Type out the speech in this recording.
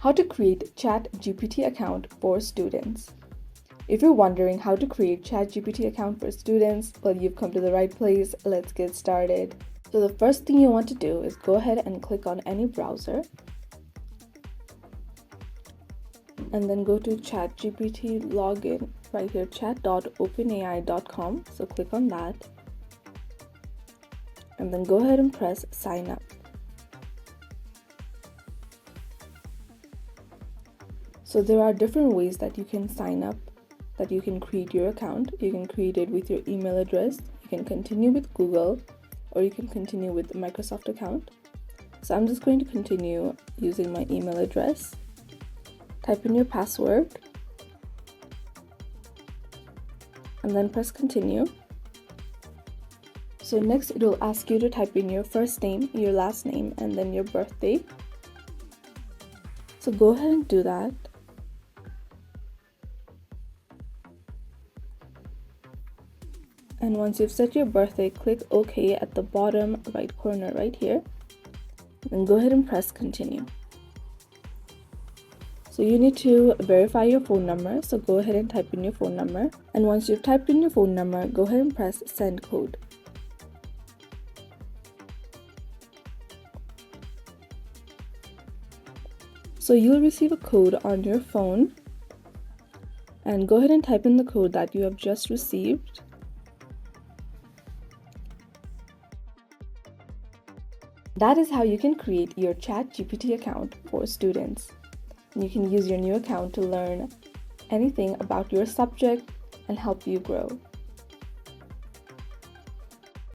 How to create ChatGPT account for students. If you're wondering how to create ChatGPT account for students, well, you've come to the right place. Let's get started. So the first thing you want to do is go ahead and click on any browser and then go to ChatGPT login right here, chat.openai.com. So click on that and then go ahead and press sign up. So there are different ways that you can sign up, that you can create your account. You can create it with your email address, you can continue with Google, or you can continue with the Microsoft account. So I'm just going to continue using my email address. Type in your password and then press continue. So next it will ask you to type in your first name, your last name, and then your birthday. So go ahead and do that. And once you've set your birthday, click OK at the bottom right corner right here. And go ahead and press continue. So you need to verify your phone number. So go ahead and type in your phone number. And once you've typed in your phone number, go ahead and press send code. So you'll receive a code on your phone. And go ahead and type in the code that you have just received. That is how you can create your ChatGPT account for students. You can use your new account to learn anything about your subject and help you grow.